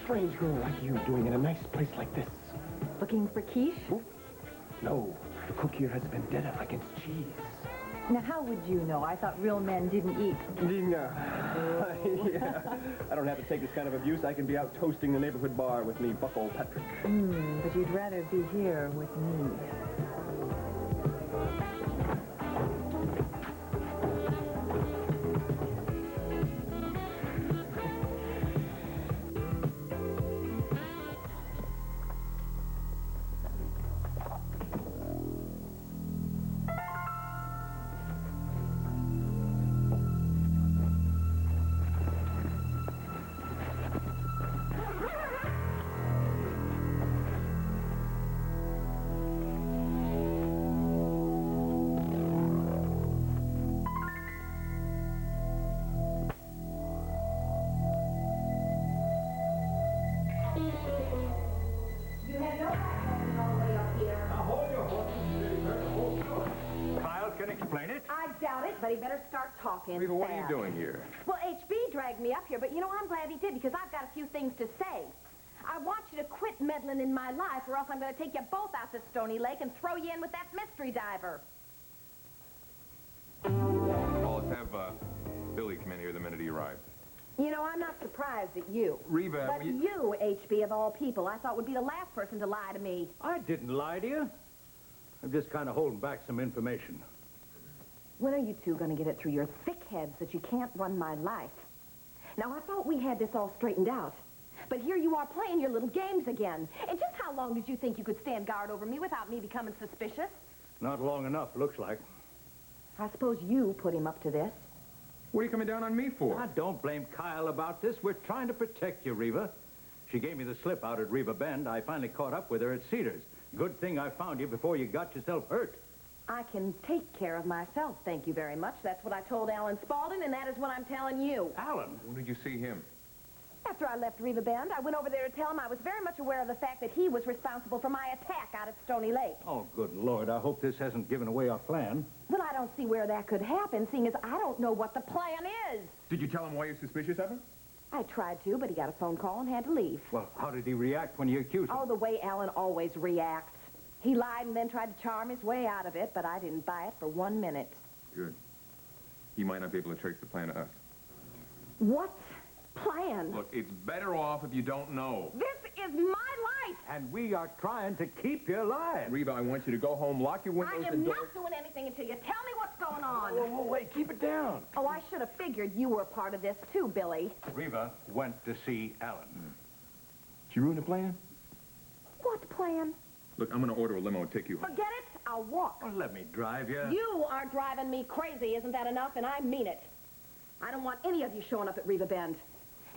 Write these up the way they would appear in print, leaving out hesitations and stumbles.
strange girl like you doing in a nice place like this? Looking for quiche? Oh, no, the cook here has a vendetta against cheese. Now, how would you know? I thought real men didn't eat. Yeah. I don't have to take this kind of abuse. I can be out toasting the neighborhood bar with me Bucko Patrick. But you'd rather be here with me. But he better start talking. Reva, what are you doing here? Well, HB dragged me up here, but you know, I'm glad he did because I've got a few things to say. I want you to quit meddling in my life or else I'm going to take you both out to Stony Lake and throw you in with that mystery diver. Well, let's have Billy come in here the minute he arrives. You know, I'm not surprised at you. Reva, but you, HB, of all people, I thought would be the last person to lie to me. I didn't lie to you. I'm just kind of holding back some information. When are you two going to get it through your thick heads that you can't run my life? Now, I thought we had this all straightened out. But here you are playing your little games again. And just how long did you think you could stand guard over me without me becoming suspicious? Not long enough, looks like. I suppose you put him up to this. what are you coming down on me for? I don't blame Kyle about this. We're trying to protect you, Reva. She gave me the slip out at Revabend. I finally caught up with her at Cedars. Good thing I found you before you got yourself hurt. I can take care of myself, thank you very much. That's what I told Alan Spaulding, and that is what I'm telling you. Alan? When did you see him? After I left Revabend, I went over there to tell him I was very much aware of the fact that he was responsible for my attack out at Stony Lake. Oh, good Lord. I hope this hasn't given away our plan. Well, I don't see where that could happen, seeing as I don't know what the plan is. Did you tell him why you're suspicious of him? I tried to, but he got a phone call and had to leave. Well, how did he react when you accused him? Oh, the way Alan always reacts. He lied and then tried to charm his way out of it, but I didn't buy it for 1 minute. Good. He might not be able to trace the plan to us. What plan? Look, it's better off if you don't know. This is my life! And we are trying to keep you alive. Reva, I want you to go home, lock your windows I am and doors. not doing anything until you tell me what's going on. Whoa, wait, keep it down. Oh, I should have figured you were a part of this too, Billy. Reva went to see Alan. Did you ruin the plan? What plan? Look, I'm going to order a limo and take you home. Forget it. I'll walk. Well, let me drive you. You are driving me crazy. Isn't that enough? And I mean it. I don't want any of you showing up at Revabend.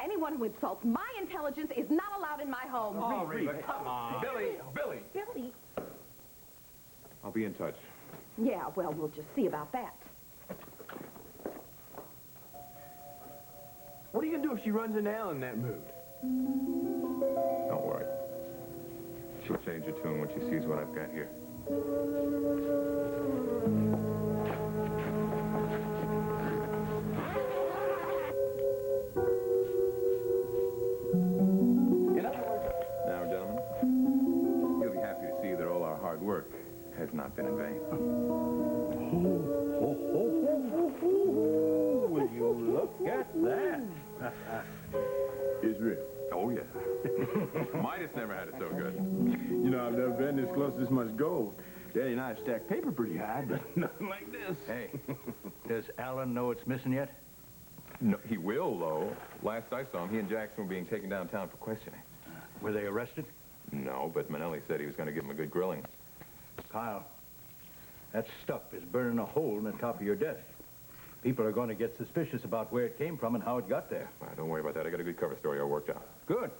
Anyone who insults my intelligence is not allowed in my home. Oh, Reva, come on. Billy! Billy? I'll be in touch. Yeah, well, we'll just see about that. What are you going to do if she runs into Alan in that mood? Don't worry. She'll change her tune when she sees what I've got here. Get up. Now, gentlemen, you'll be happy to see that all our hard work has not been in vain. Will you look at that? It's real. Oh, yeah. Midas never had it so good. You know, I've never been this close to this much gold. Daddy and I stacked paper pretty high, but nothing like this. Hey, does Alan know it's missing yet? No, he will, though. Last I saw him, he and Jackson were being taken downtown for questioning. Were they arrested? No, but Manelli said he was going to give him a good grilling. Kyle, that stuff is burning a hole in the top of your desk. People are going to get suspicious about where it came from and how it got there. Well, don't worry about that. I got a good cover story all worked out. Good.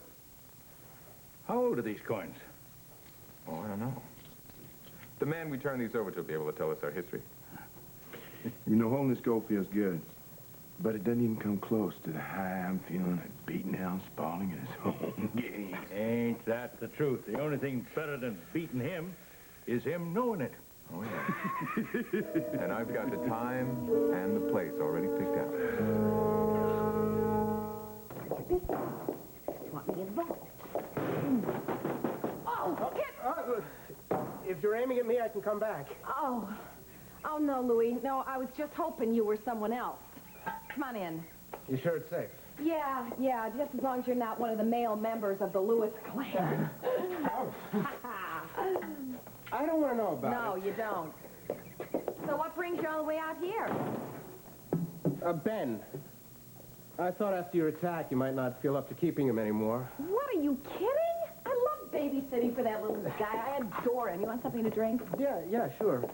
How old are these coins? Oh, I don't know. The man we turn these over to will be able to tell us our history. You know, holding this gold feels good, but it doesn't even come close to the high I'm feeling at beating Alan Spaulding in his home game. Ain't that the truth? The only thing better than beating him is him knowing it. Oh, yeah. And I've got the time and the place already picked out. want me involved. Oh, get... If you're aiming at me, I can come back. Oh. Oh, no, Louie. No, I was just hoping you were someone else. Come on in. You sure it's safe? Yeah, just as long as you're not one of the male members of the Lewis clan. I don't want to know about No, you don't. So what brings you all the way out here? it. Ben. I thought after your attack, you might not feel up to keeping him anymore. What, are you kidding? I love babysitting for that little guy. I adore him. You want something to drink? Yeah, sure.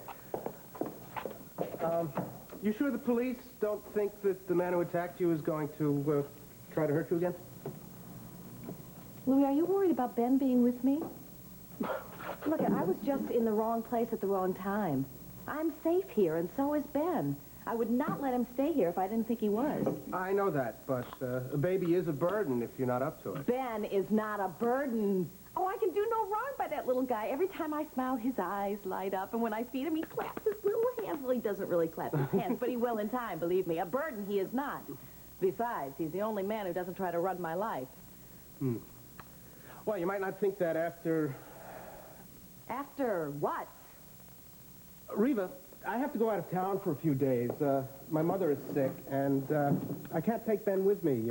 You sure the police don't think that the man who attacked you is going to try to hurt you again? Louie, are you worried about Ben being with me? Look, I was just in the wrong place at the wrong time. I'm safe here, and so is Ben. I would not let him stay here if I didn't think he was. I know that, but a baby is a burden if you're not up to it. Ben is not a burden. Oh, I can do no wrong by that little guy. Every time I smile, his eyes light up, and when I feed him, he claps his little hands. Well, he doesn't really clap his hands, but he will in time, believe me. A burden he is not. Besides, he's the only man who doesn't try to run my life. Well, you might not think that after... After what? Reva, I have to go out of town for a few days. My mother is sick, and I can't take Ben with me.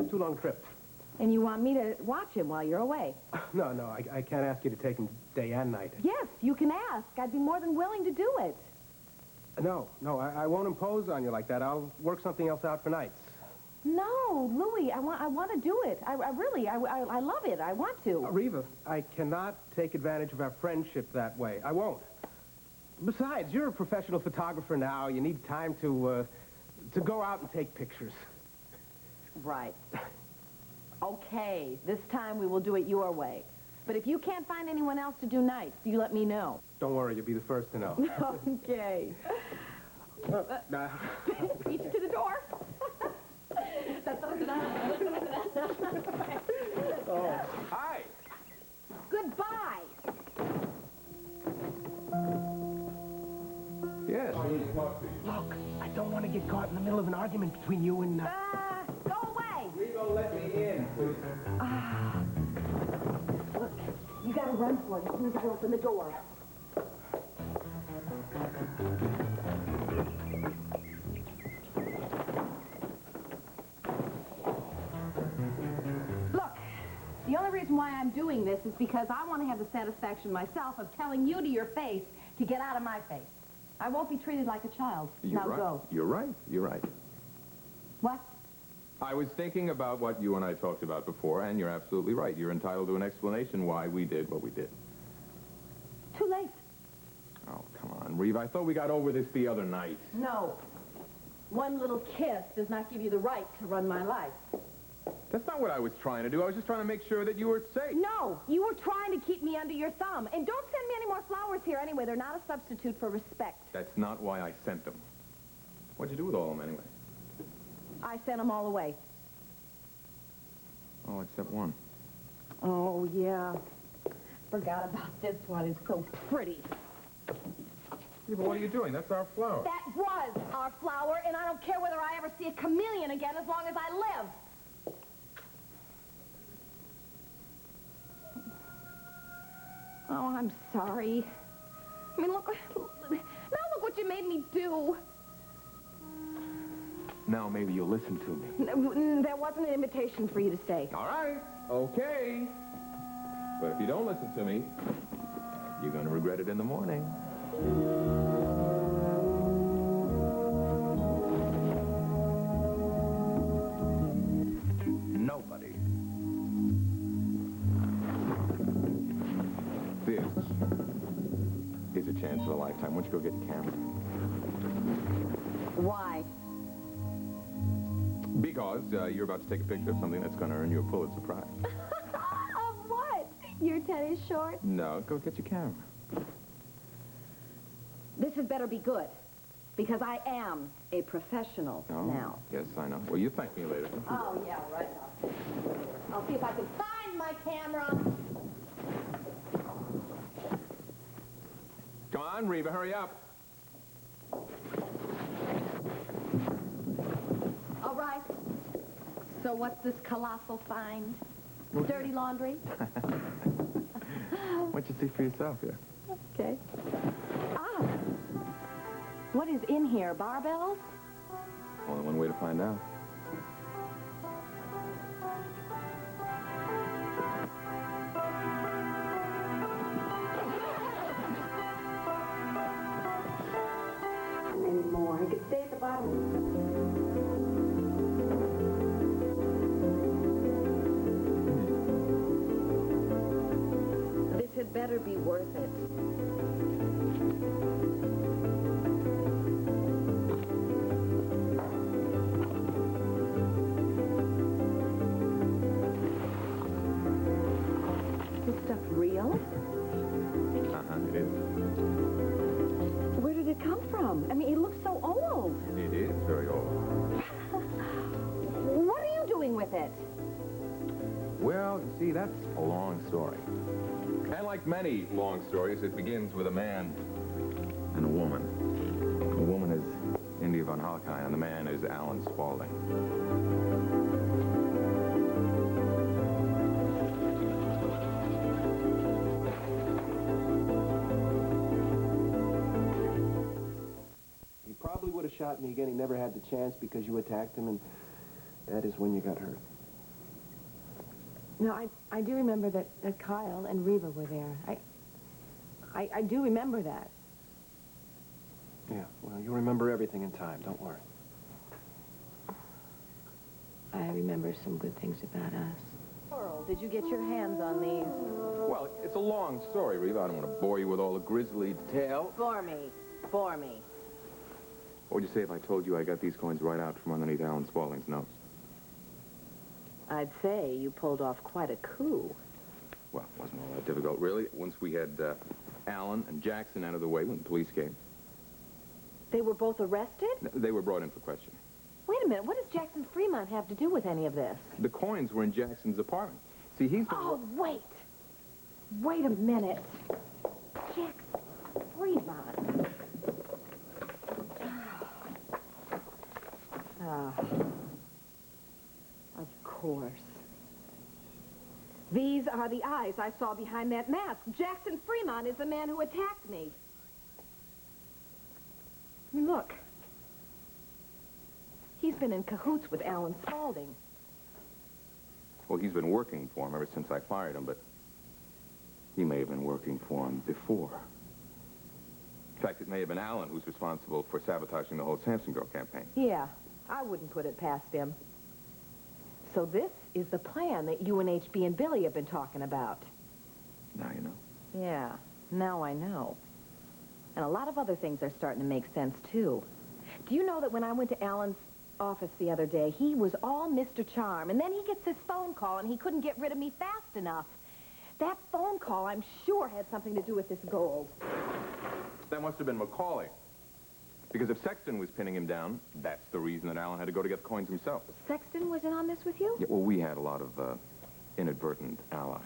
Too long a trip. And you want me to watch him while you're away? No, I can't ask you to take him day and night. Yes, you can ask. I'd be more than willing to do it. No, I won't impose on you like that. I'll work something else out for nights. No, Louie, I want to do it. I really love it. I want to. Reva, I cannot take advantage of our friendship that way. I won't. Besides, you're a professional photographer now. You need time to go out and take pictures. Right. Okay, this time we will do it your way. But if you can't find anyone else to do nights, you let me know. Don't worry, you'll be the first to know. Okay. Beat you to the door. Oh, hi. Goodbye. Yes. Look, I don't want to get caught in the middle of an argument between you and... Go away. Reva, let me in, please. Look, you gotta run for it as soon as I open the door. Look, the only reason why I'm doing this is because I want to have the satisfaction myself of telling you to your face to get out of my face. I won't be treated like a child. You're now right. go. You're right. What? I was thinking about what you and I talked about before, and you're absolutely right. You're entitled to an explanation why we did what we did. Too late. Oh, come on, Reva. I thought we got over this the other night. No. One little kiss does not give you the right to run my life. That's not what I was trying to do. I was just trying to make sure that you were safe. No, you were trying to keep me under your thumb. And don't send me any more flowers here anyway. They're not a substitute for respect. That's not why I sent them. What'd you do with all of them anyway? I sent them all away. Oh, except one. Oh, yeah. Forgot about this one. It's so pretty. Yeah, but what are you doing? That's our flower. That was our flower, and I don't care whether I ever see a chameleon again as long as I live. Oh, I'm sorry. I mean, look what you made me do. Now maybe you'll listen to me. There wasn't an invitation for you to stay. All right. Okay. But if you don't listen to me, you're going to regret it in the morning. Nobody. This is a chance of a lifetime. Why don't you go get the camera? Why? Because you're about to take a picture of something that's going to earn you a Pulitzer Prize. Of what? Your tennis shorts? No, go get your camera. This had better be good, because I am a professional now. Yes, I know. Well, you thank me later. Oh, yeah, right now. I'll see if I can find my camera. Come on, Reva, hurry up. All right. So what's this colossal find? Dirty laundry? Why don't you see for yourself here? Okay. Ah! What is in here? Barbells? Only one way to find out. Anymore. I could stay at the bottom. This had better be worth it. Is this stuff real? It is. Where did it come from? I mean, it looks so old. It is very old. What are you doing with it? Well, you see, that's a long story. And like many long stories, it begins with a man and a woman. The woman is India von Halkine, and the man is Alan Spaulding. He probably would have shot me again. He never had the chance because you attacked him, and that is when you got hurt. No, I do remember that Kyle and Reva were there. I do remember that. Yeah, well, you'll remember everything in time. Don't worry. I remember some good things about us. Coral, did you get your hands on these? Well, it's a long story, Reva. I don't want to bore you with all the grisly details. For me. For me. What would you say if I told you I got these coins right out from underneath Alan Spaulding's nose? I'd say you pulled off quite a coup. Well, it wasn't all that difficult, really. Once we had Alan and Jackson out of the way when the police came. They were both arrested? They were brought in for questioning. Wait a minute, what does Jackson Fremont have to do with any of this? The coins were in Jackson's apartment. See, he's been... Oh, wait. Wait a minute. Jackson Fremont. Of course. These are the eyes I saw behind that mask. Jackson Fremont is the man who attacked me. Look. He's been in cahoots with Alan Spaulding. Well, he's been working for him ever since I fired him, but he may have been working for him before. In fact, it may have been Alan who's responsible for sabotaging the whole Samson Girl campaign. Yeah, I wouldn't put it past him. So this is the plan that you and HB and Billy have been talking about. Now you know. Yeah, now I know. And a lot of other things are starting to make sense, too. Do you know that when I went to Alan's office the other day, he was all Mr. Charm, and then he gets this phone call, and he couldn't get rid of me fast enough. That phone call, I'm sure, had something to do with this gold. That must have been Macaulay. Because if Sexton was pinning him down, that's the reason that Alan had to go to get the coins himself. Sexton was in on this with you? Yeah, well, we had a lot of inadvertent allies.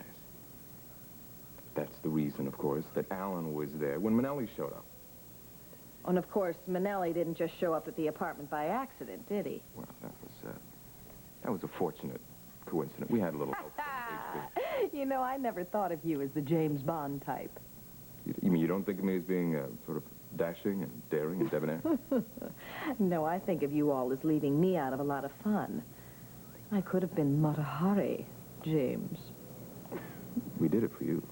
That's the reason, of course, that Alan was there when Manelli showed up. And, of course, Manelli didn't just show up at the apartment by accident, did he? Well, that was a fortunate coincidence. We had a little help from HB. You know, I never thought of you as the James Bond type. You mean you don't think of me as being sort of dashing and daring and debonair? No, I think of you all as leaving me out of a lot of fun. I could have been Mata Hari, James. We did it for you.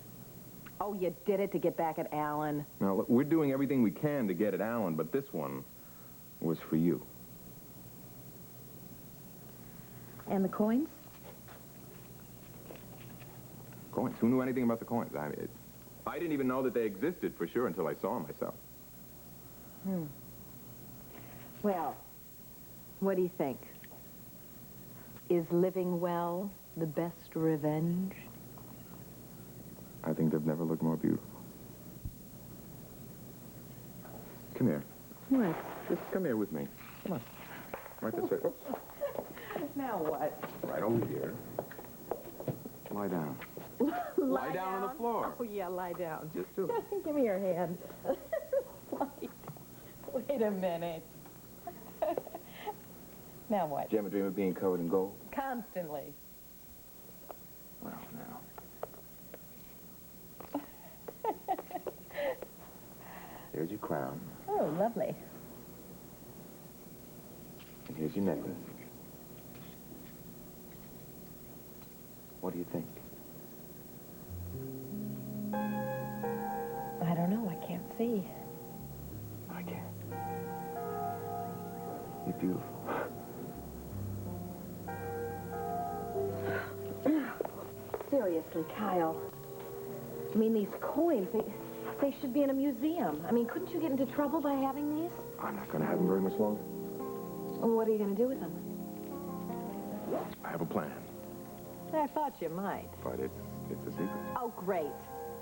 Oh, you did it to get back at Alan. Now, look, we're doing everything we can to get at Alan, but this one was for you. And the coins? Coins? Who knew anything about the coins? I didn't even know that they existed for sure until I saw them myself. Well, what do you think? Is living well the best revenge? I think they've never looked more beautiful. Come here. What? Just come here with me. Come on. Right this way. Oops. Now what? Right over here. Lie down. Lie down on the floor. Oh, yeah, lie down. Just do it. Give me your hand. Wait a minute. Now what? Did you ever dream of being covered in gold? Constantly. Well, Here's your crown. Oh, lovely. And here's your necklace. What do you think? I don't know. I can't see. I can. You're beautiful. Seriously, Kyle. I mean, these coins, they should be in a museum. I mean, couldn't you get into trouble by having these? I'm not going to have them very much longer. Well, what are you going to do with them? I have a plan, I thought you might. but it's a secret. Oh, great.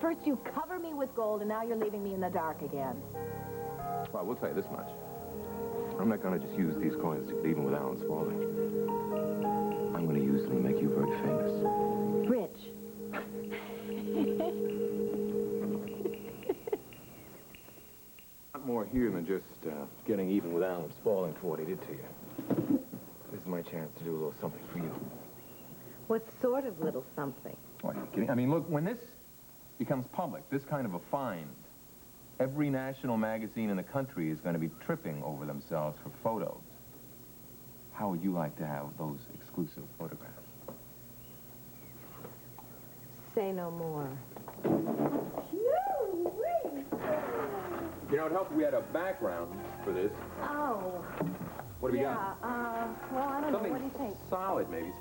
First you cover me with gold, and now you're leaving me in the dark again. Well, I will tell you this much. I'm not going to just use these coins to get even with Alan Spaulding. I'm going to use them to make you very famous. Rich. Not more here than just getting even with Alan Spaulding for what he did to you. This is my chance to do a little something for you. What sort of little something? Oh, are you kidding? I mean, look, when this becomes public, this kind of a find, every national magazine in the country is going to be tripping over themselves for photos. How would you like to have those exclusive photographs? Say no more. You know, it helped we had a background for this. Oh. What do we yeah, got? well, I don't Something know. What do you think? solid, maybe.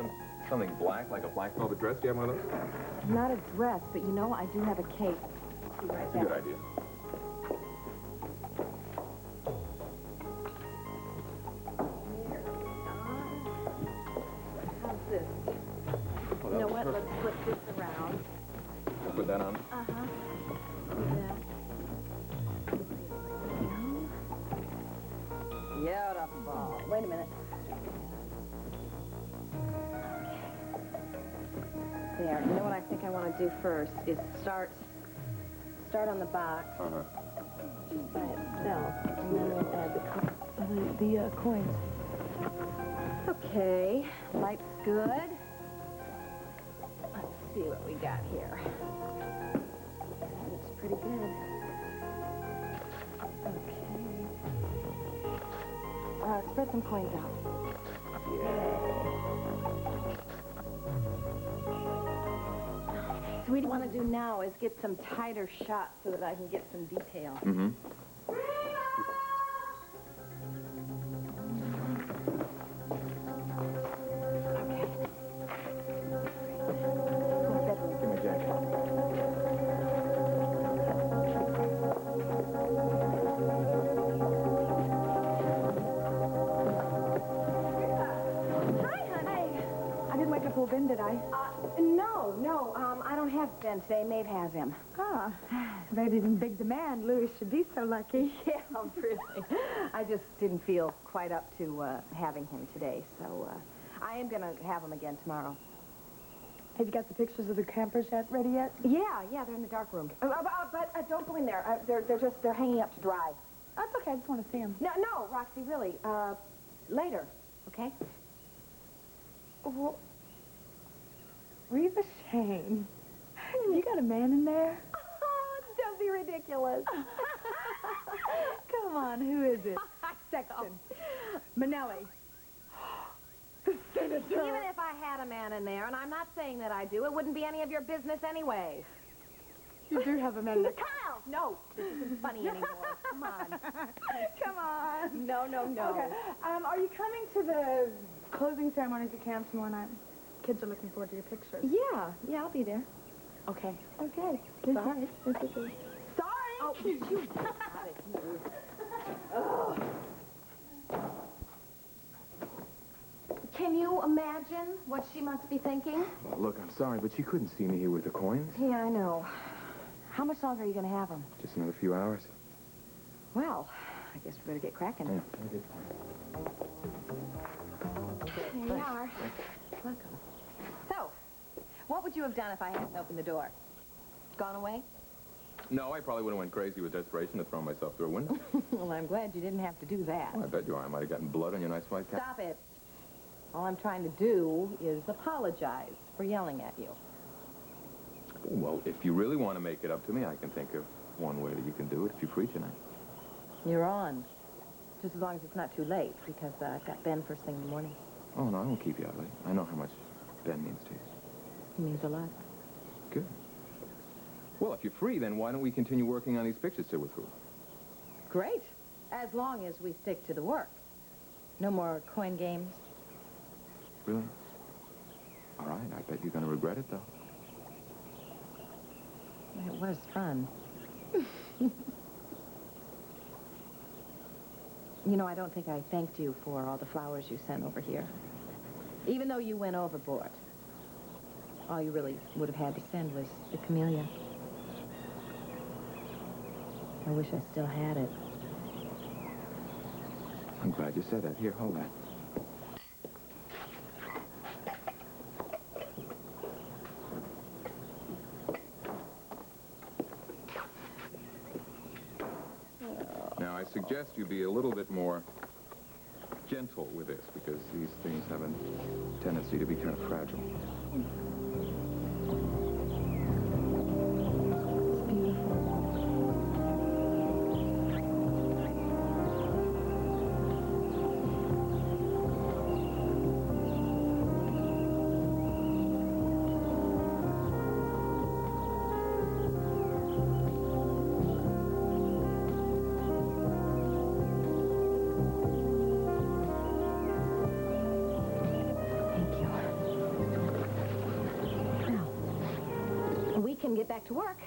Something black, like a black velvet dress. Do you have one of those? Not a dress, but you know, I do have a cape. Be right That's a back. good idea. How's this? Oh, You know that what? was Let's flip this around. perfect. Put that on. Uh-huh. Beautiful. Wait a minute. There. You know what I think I want to do first is start on the box Uh-huh. just by itself, and then we'll add the coins. Okay. Light's good. Let's see what we got here. That looks pretty good. Okay. Spread some coins out. So what we want to do now is get some tighter shots so that I can get some detail. Mm-hmm. Give me a jacket. Hi, honey. I didn't wake up old Ben, did I? No, I don't have Ben today. Maeve has him. Ah, baby's in big demand. Louie should be so lucky. Yeah, really. I just didn't feel quite up to having him today, so I am going to have him again tomorrow. Have you got the pictures of the campers ready yet? Yeah, they're in the dark room. But don't go in there. They're hanging up to dry. That's okay. I just want to see them. No, Roxie, really. Later, okay? Well, Reva Shane, you got a man in there? Oh, don't be ridiculous. Come on, who is it? Sexton. Manelli. The senator. Even if I had a man in there, and I'm not saying that I do, it wouldn't be any of your business anyway. You do have a man in there. Kyle! No, this isn't funny anymore. Come on. Come on. No. Okay. Are you coming to the closing ceremonies at camp tomorrow night? Kids are looking forward to your pictures. Yeah, I'll be there. Okay. Okay. Sorry. Sorry. Oh, you got it. Oh. Can you imagine what she must be thinking? Well, look, I'm sorry, but she couldn't see me here with the coins. Yeah, I know. How much longer are you going to have them? Just another few hours. Well, I guess we better get cracking. Yeah, Here you are. Welcome. So, what would you have done if I hadn't opened the door? Gone away? No, I probably would have went crazy with desperation to throw myself through a window. Well, I'm glad you didn't have to do that. Well, I bet you I might have gotten blood on your nice white cap. Stop it. All I'm trying to do is apologize for yelling at you. Well, if you really want to make it up to me, I can think of one way that you can do it if you're free tonight. You're on. Just as long as it's not too late, because I've got Ben first thing in the morning. Oh, no, I won't keep you out late. I know how much Ben means to you. He means a lot. Good. Well, if you're free, then why don't we continue working on these pictures till we're through? Great. As long as we stick to the work. No more coin games. Really? All right, I bet you're going to regret it, though. It was fun. You know, I don't think I thanked you for all the flowers you sent over here. Even though you went overboard. All you really would have had to send was the camellia. I wish I still had it. I'm glad you said that. Here, hold that. Now, I suggest you be a little bit more gentle with this, because these things have a tendency to be kind of fragile. We can get back to work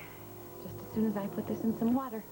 just as soon as I put this in some water.